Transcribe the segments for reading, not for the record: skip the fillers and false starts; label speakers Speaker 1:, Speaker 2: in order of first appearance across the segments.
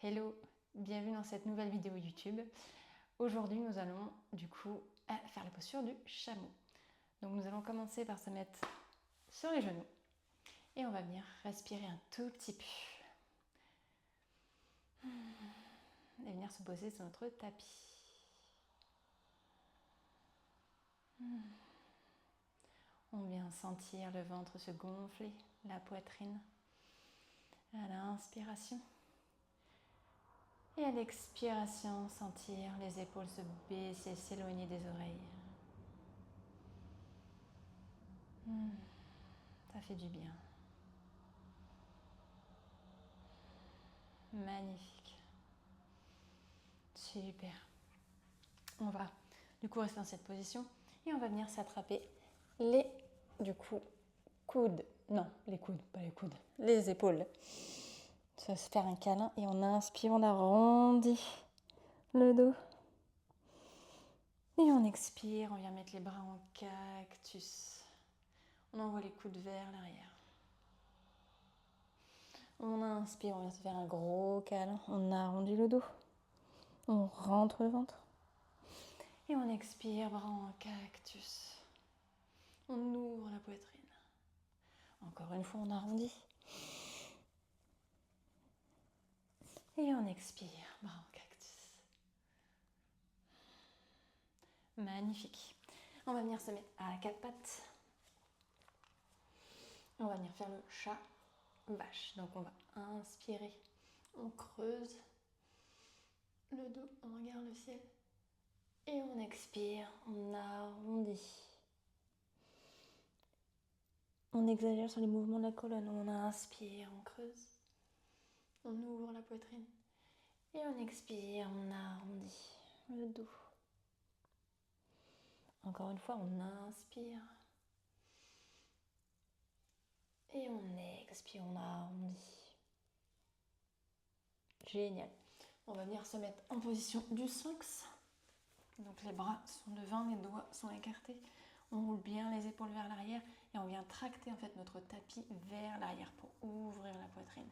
Speaker 1: Hello, bienvenue dans cette nouvelle vidéo YouTube. Aujourd'hui, nous allons du coup faire la posture du chameau. Donc nous allons commencer par se mettre sur les genoux et on va venir respirer un tout petit peu. Et venir se poser sur notre tapis. On vient sentir le ventre se gonfler, la poitrine à l'inspiration. Et à l'expiration, sentir les épaules se baisser, s'éloigner des oreilles. Ça fait du bien. Magnifique. Super. On va du coup rester dans cette position et on va venir s'attraper les coudes. Non, les coudes, pas les coudes. Les épaules. Ça va se faire un câlin et on inspire, on arrondit le dos. Et on expire, on vient mettre les bras en cactus. On envoie les coudes vers l'arrière. On inspire, on vient se faire un gros câlin. On arrondit le dos. On rentre le ventre. Et on expire, bras en cactus. On ouvre la poitrine. Encore une fois, on arrondit. Et on expire, bras en cactus. Magnifique. On va venir se mettre à quatre pattes. On va venir faire le chat vache. Donc on va inspirer. On creuse le dos, on regarde le ciel. Et on expire, on arrondit. On exagère sur les mouvements de la colonne. On inspire, on creuse. On ouvre la poitrine. Et on expire, on arrondit le dos. Encore une fois, on inspire. Et on expire, on arrondit. Génial. On va venir se mettre en position du sphinx. Donc les bras sont devant, les doigts sont écartés. On roule bien les épaules vers l'arrière et on vient tracter en fait notre tapis vers l'arrière pour ouvrir la poitrine.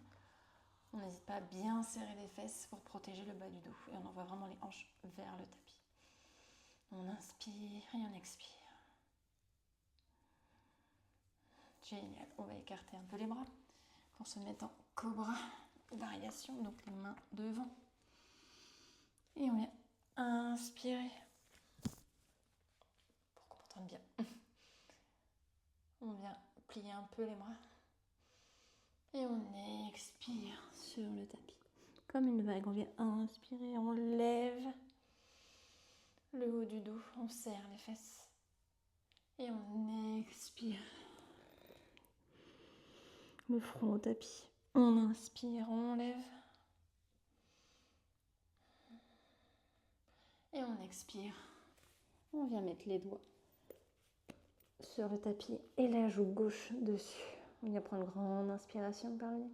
Speaker 1: On n'hésite pas à bien serrer les fesses pour protéger le bas du dos. Et on envoie vraiment les hanches vers le tapis. On inspire et on expire. Génial. On va écarter un peu les bras pour se mettre en cobra variation. Donc les mains devant. Et on vient inspirer pour qu'on entende bien. On vient plier un peu les bras. Et on expire sur le tapis. Comme une vague, on vient inspirer, on lève le haut du dos, on serre les fesses. Et on expire. Le front au tapis. On inspire, on lève. Et on expire. On vient mettre les doigts sur le tapis et la joue gauche dessus. On vient prendre une grande inspiration par le nez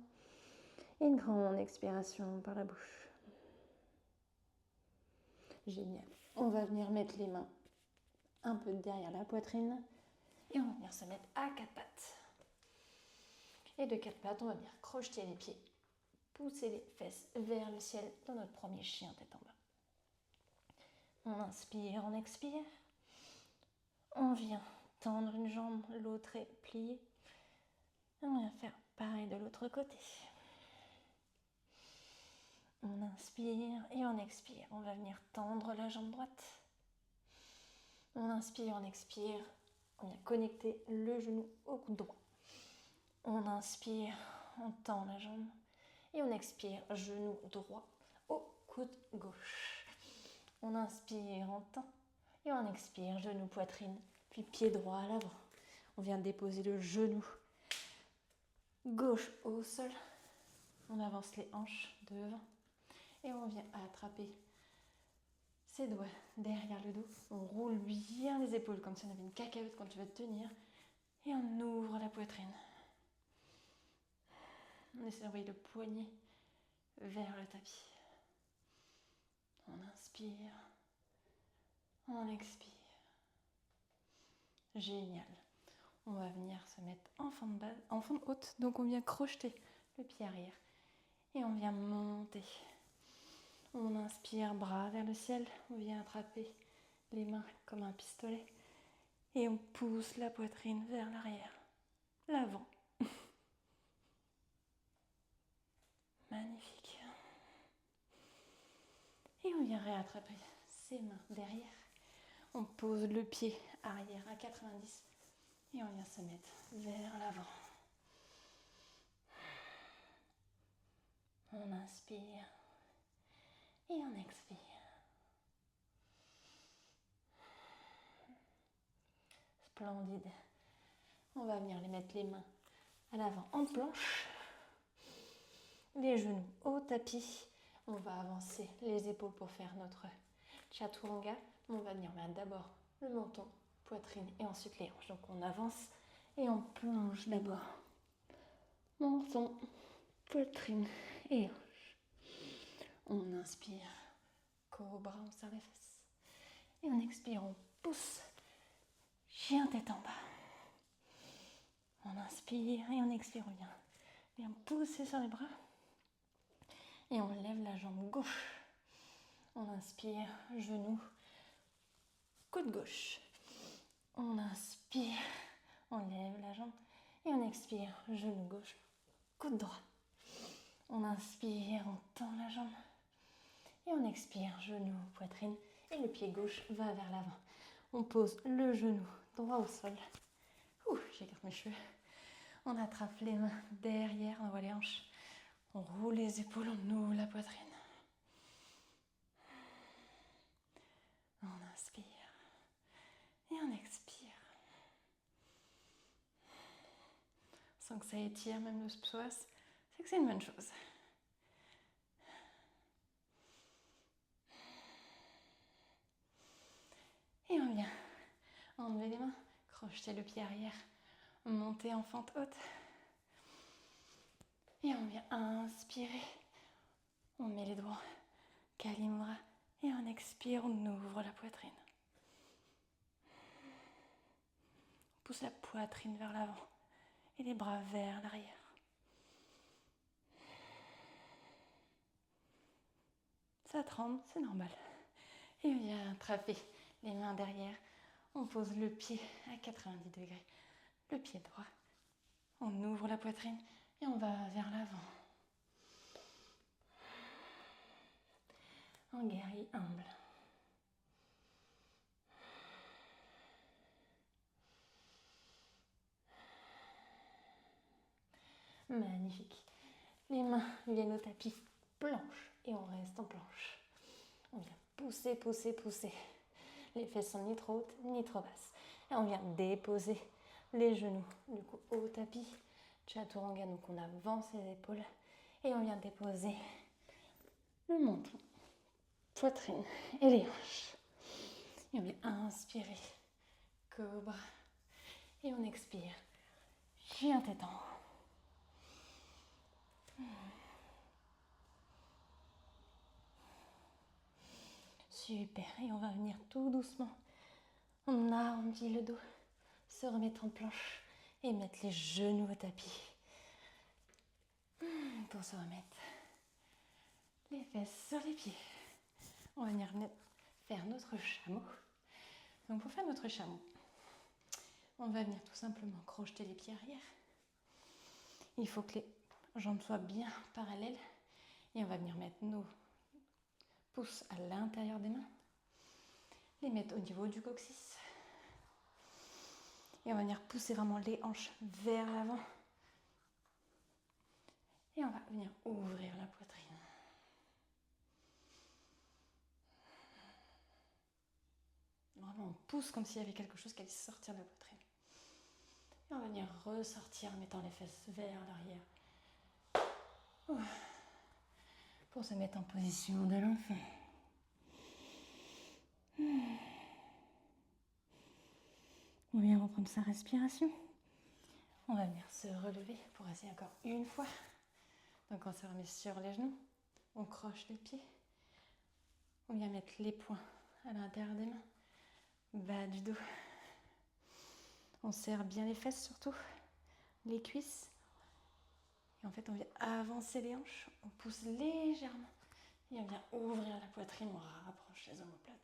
Speaker 1: et une grande expiration par la bouche. Génial. On va venir mettre les mains un peu derrière la poitrine et on va venir se mettre à quatre pattes. Et de quatre pattes, on va venir crocheter les pieds, pousser les fesses vers le ciel dans notre premier chien tête en bas. On inspire, on expire. On vient tendre une jambe, l'autre est pliée. Et on vient faire pareil de l'autre côté. On inspire et on expire. On va venir tendre la jambe droite. On inspire, on expire. On vient connecter le genou au coude droit. On inspire, on tend la jambe. Et on expire, genou droit au coude gauche. On inspire, on tend. Et on expire, genou, poitrine, puis pied droit à l'avant. On vient déposer le genou gauche au sol. On avance les hanches devant. Et on vient attraper ses doigts derrière le dos. On roule bien les épaules comme si on avait une cacahuète quand tu vas te tenir. Et on ouvre la poitrine. On essaie d'envoyer le poignet vers le tapis. On inspire. On expire. Génial. On va venir se mettre en forme haute. Donc on vient crocheter le pied arrière. Et on vient monter On inspire, bras vers le ciel. On vient attraper les mains comme un pistolet. Et on pousse la poitrine vers l'arrière, l'avant. Magnifique. Et on vient réattraper ses mains derrière. On pose le pied arrière à 90 et on vient se mettre vers l'avant. On inspire et on expire. Splendide. On va venir les mettre les mains à l'avant en planche. Les genoux au tapis. On va avancer les épaules pour faire notre chaturanga. On va venir mettre d'abord le menton, poitrine et ensuite les hanches. Donc on avance et on plonge d'abord. Menton, poitrine et hanches. On inspire, cobra, on serre les fesses. Et on expire, on pousse, chien tête en bas. On inspire et on expire, on vient pousser sur les bras. Et on lève la jambe gauche. On inspire, genou, coude gauche. On inspire, on lève la jambe. Et on expire, genou gauche, coude droit. On inspire, on tend la jambe. Et on expire, genou, poitrine. Et le pied gauche va vers l'avant. On pose le genou droit au sol. J'écarte mes cheveux. On attrape les mains derrière, on voit les hanches. On roule les épaules, on ouvre la poitrine. On inspire et on expire. Sans que ça étire même le psoas, c'est que c'est une bonne chose. Et on vient enlever les mains, crocheter le pied arrière, monter en fente haute. Et on vient inspirer. On met les doigts, Kalimudra. Et on expire, on ouvre la poitrine. On pousse la poitrine vers l'avant et les bras vers l'arrière. Ça tremble, c'est normal. Et on vient attraper les mains derrière. On pose le pied à 90 degrés. Le pied droit. On ouvre la poitrine et on va vers l'avant. En guerrier humble. Magnifique. Les mains viennent au tapis, planche, et on reste en planche. On vient pousser, pousser, pousser. Les fesses sont ni trop hautes, ni trop basses. Et on vient déposer les genoux, du coup, au tapis. Chaturanga, donc on avance les épaules. Et on vient déposer le menton, poitrine et les hanches. Et on vient inspirer, cobra. Et on expire, chien tête en haut. Super, et on va venir tout doucement. On arrondit le dos, se remettre en planche et mettre les genoux au tapis. Pour se remettre les fesses sur les pieds. On va venir faire notre chameau. Donc pour faire notre chameau, on va venir tout simplement crocheter les pieds arrière. Il faut que les jambes soient bien parallèles. Et on va venir mettre nos pouces à l'intérieur des mains. Les mettre au niveau du coccyx. Et on va venir pousser vraiment les hanches vers l'avant. Et on va venir ouvrir la poitrine. Vraiment, on pousse comme s'il y avait quelque chose qui allait sortir de la poitrine. Et on va venir ressortir en mettant les fesses vers l'arrière. Pour se mettre en position de l'enfant. On vient reprendre sa respiration. On va venir se relever pour essayer encore une fois. Donc on se remet sur les genoux. On croche les pieds. On vient mettre les poings à l'intérieur des mains. Bas du dos. On serre bien les fesses surtout. Les cuisses. Et en fait on vient avancer les hanches. On pousse légèrement. Et on vient ouvrir la poitrine, on rapproche les omoplates.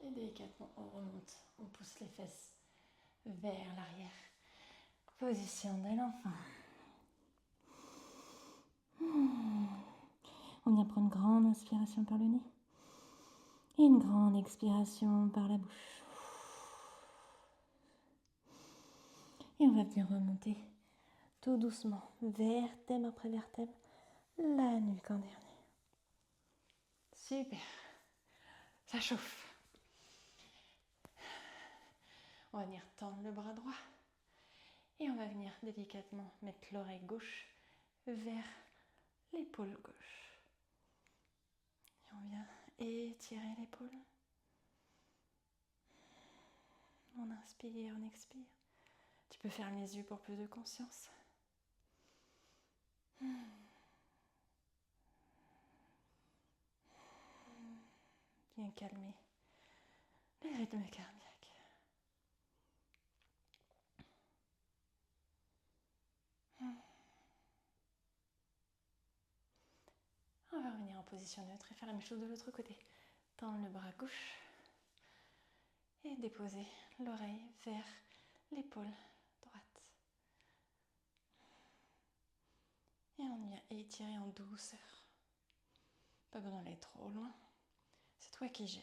Speaker 1: Et délicatement, on remonte, on pousse les fesses vers l'arrière. Position de l'enfant. On vient prendre une grande inspiration par le nez et une grande expiration par la bouche. Et on va venir remonter tout doucement, vertèbre après vertèbre, la nuque en dernier. Super, ça chauffe. On va venir tendre le bras droit et on va venir délicatement mettre l'oreille gauche vers l'épaule gauche. Et on vient étirer l'épaule. On inspire, on expire. Tu peux fermer les yeux pour plus de conscience. Bien calmer les rythmes cardiaques. On va revenir en position neutre et faire la même chose de l'autre côté. Tendre le bras gauche et déposer l'oreille vers l'épaule droite. Et on vient étirer en douceur. Pas besoin d'aller trop loin. C'est toi qui gères.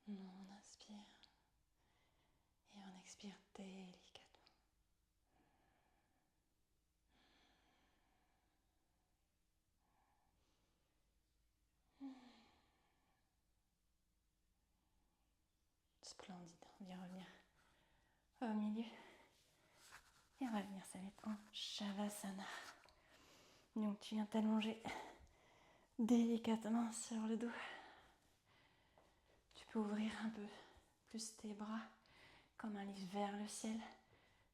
Speaker 1: On inspire et on expire délicatement. Splendide. On vient revenir au milieu. Et on va venir se mettre en Shavasana. Donc tu viens t'allonger délicatement sur le dos. Tu peux ouvrir un peu plus tes bras comme un livre vers le ciel.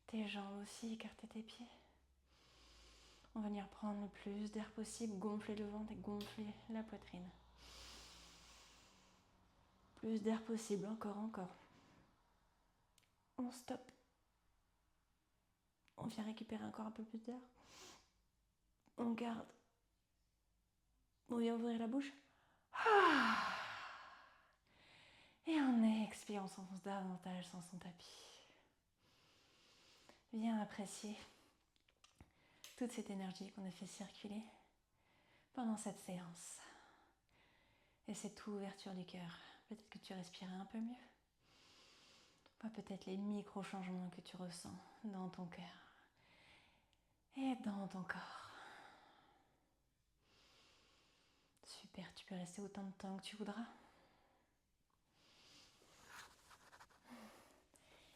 Speaker 1: Tes jambes aussi, écarter tes pieds. On va venir prendre le plus d'air possible, gonfler le ventre et gonfler la poitrine. Plus d'air possible, encore. On stoppe. On vient récupérer encore un peu plus d'air. On garde. On vient ouvrir la bouche. Et on expire, on s'enfonce davantage dans son tapis. Viens apprécier toute cette énergie qu'on a fait circuler pendant cette séance. Et cette ouverture du cœur. Peut-être que tu respirais un peu mieux. Vois peut-être les micro-changements que tu ressens dans ton cœur et dans ton corps. Super, tu peux rester autant de temps que tu voudras.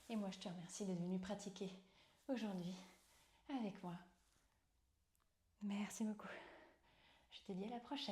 Speaker 1: Et moi, je te remercie d'être venu pratiquer aujourd'hui avec moi. Merci beaucoup. Je te dis à la prochaine.